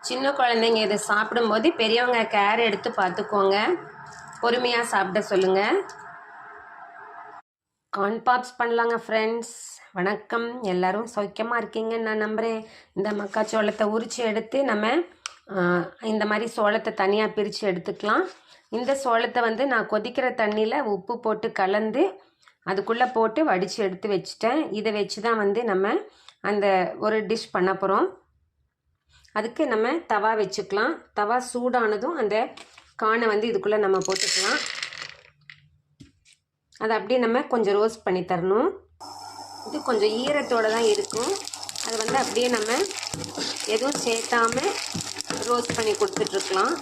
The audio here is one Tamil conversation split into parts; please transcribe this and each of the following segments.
சின்ன குழந்தைங்க இதை சாப்பிடும்போது பெரியவங்க கேர் எடுத்து பார்த்துக்கோங்க. பொறுமையாக சாப்பிட சொல்லுங்கள். கார்ன் பாப்ஸ் பண்ணலாங்க ஃப்ரெண்ட்ஸ். வணக்கம், எல்லோரும் சௌக்கியமாக இருக்கீங்கன்னு நான் நம்புகிறேன். இந்த மக்காச்சோளத்தை உரித்து எடுத்து நம்ம இந்த மாதிரி சோளத்தை தனியாக பிரித்து எடுத்துக்கலாம். இந்த சோளத்தை நான் கொதிக்கிற தண்ணியில் உப்பு போட்டு கலந்து அதுக்குள்ளே போட்டு வடித்து எடுத்து வச்சுட்டேன். இதை வச்சு தான் நம்ம அந்த ஒரு டிஷ் பண்ண போகிறோம். அதுக்கு நம்ம தவா வச்சுக்கலாம். தவா சூடானதும் அந்த கானை இதுக்குள்ளே நம்ம போட்டுக்கலாம். அதை அப்படியே நம்ம கொஞ்சம் ரோஸ்ட் பண்ணி தரணும். இது கொஞ்சம் ஈரத்தோடு தான் இருக்கும். அது அப்படியே நம்ம எதுவும் சேர்த்தாமல் ரோஸ்ட் பண்ணி கொடுத்துட்ருக்கலாம்.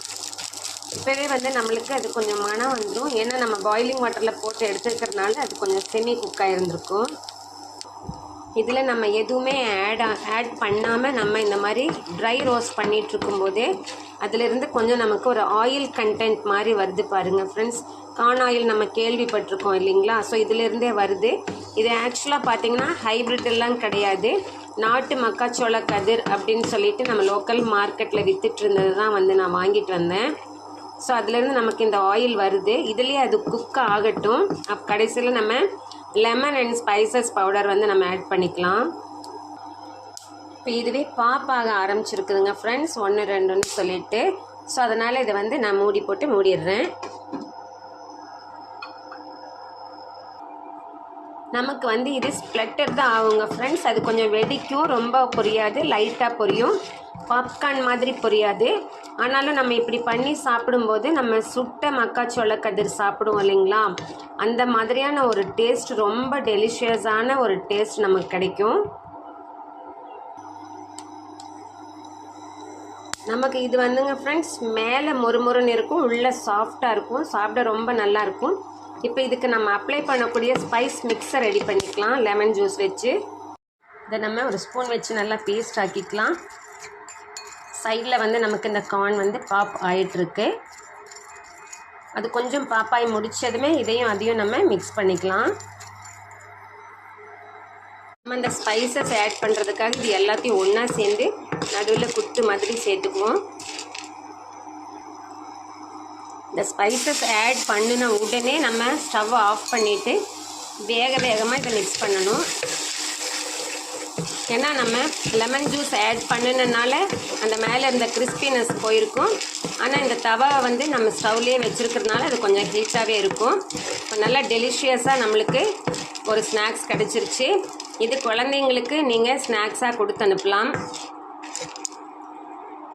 இப்போவே நம்மளுக்கு அது கொஞ்சம் மனம் வந்துடும். ஏன்னா நம்ம பாயிலிங் வாட்டரில் போட்டு எடுத்துருக்கிறதுனால அது கொஞ்சம் செமி குக்காக இருந்திருக்கும். இதில் நம்ம எதுவுமே ஆட் பண்ணாமல் நம்ம இந்த மாதிரி ட்ரை ரோஸ்ட் பண்ணிகிட்ருக்கும்போதே அதிலிருந்து கொஞ்சம் நமக்கு ஒரு ஆயில் கண்டென்ட் மாதிரி வருது பாருங்கள் ஃப்ரெண்ட்ஸ். கார்ன் ஆயில் நம்ம கேள்விப்பட்டிருக்கோம் இல்லைங்களா? ஸோ இதிலிருந்தே வருது. இது ஆக்சுவலாக பார்த்திங்கன்னா ஹைப்ரிட் எல்லாம் கிடையாது. நாட்டு மக்காச்சோள கதிர் அப்படின்னு சொல்லிட்டு நம்ம லோக்கல் மார்க்கெட்டில் விற்றுட்டு இருந்தது தான் நான் வாங்கிட்டு வந்தேன். ஸோ அதுலேருந்து நமக்கு இந்த ஆயில் வருது. இதுலேயே அது குக் ஆகட்டும். கடைசியில் நம்ம லெமன் அண்ட் ஸ்பைசஸ் பவுடர் நம்ம ஆட் பண்ணிக்கலாம். இப்போ இதுவே பாப்பாக ஆரம்பிச்சிருக்குதுங்க ஃப்ரெண்ட்ஸ், 1 2ன்னு சொல்லிட்டு. ஸோ அதனால் இதை நான் மூடி போட்டு மூடிடுறேன். நமக்கு இது ஸ்ப்ளட்டர் தான் ஆகுங்க ஃப்ரெண்ட்ஸ். அது கொஞ்சம் வெடிக்கும், ரொம்ப பொரியாது, லைட்டாக பொரியும். பாப்கார்ன் மாதிரி பொரியாது. ஆனாலும் நம்ம இப்படி பண்ணி சாப்பிடும்போது நம்ம சுட்ட மக்காச்சோள கதிர் சாப்பிடுவோம் இல்லைங்களா? அந்த மாதிரியான ஒரு டேஸ்ட், ரொம்ப டெலிஷியஸான ஒரு டேஸ்ட் நமக்கு கிடைக்கும். நமக்கு இது ஃப்ரெண்ட்ஸ் மேலே மொறுமொறுன்னு இருக்கும், உள்ளே சாஃப்டாக இருக்கும், சாப்பிட ரொம்ப நல்லாயிருக்கும். இப்போ இதுக்கு நம்ம அப்ளை பண்ணக்கூடிய ஸ்பைஸ் மிக்ஸை ரெடி பண்ணிக்கலாம். லெமன் ஜூஸ் வச்சு இதை நம்ம ஒரு ஸ்பூன் வச்சு நல்லா பேஸ்ட் ஆக்கிக்கலாம். சைடில் நமக்கு இந்த கார்ன் பாப் ஆகிட்டுருக்கு. அது கொஞ்சம் பாப்பாய் முடித்ததுமே அதையும் நம்ம மிக்ஸ் பண்ணிக்கலாம். நம்ம இந்த ஸ்பைசஸ் ஆட் பண்ணுறதுக்காக இது எல்லாத்தையும் ஒன்றா சேர்ந்து நடுவில் குத்து மாதிரி சேர்த்துக்குவோம். இந்த ஸ்பைசஸ் ஆட் பண்ணின உடனே நம்ம ஸ்டவ்வை ஆஃப் பண்ணிவிட்டு வேகமாக இதை மிக்ஸ் பண்ணணும். ஏன்னா நம்ம லெமன் ஜூஸ் ஆட் பண்ணினால அந்த மேலே இருந்த கிறிஸ்பினஸ் போயிருக்கும். ஆனால் இந்த தவா நம்ம ஸ்டவ்லேயே வச்சுருக்கிறதுனால அது கொஞ்சம் ஹீட்டாகவே இருக்கும். இப்போ நல்லா டெலிஷியஸாக நம்மளுக்கு ஒரு ஸ்நாக்ஸ் கிடச்சிருச்சு. இது குழந்தைங்களுக்கு நீங்கள் ஸ்நாக்ஸாக கொடுத்து அனுப்பலாம்.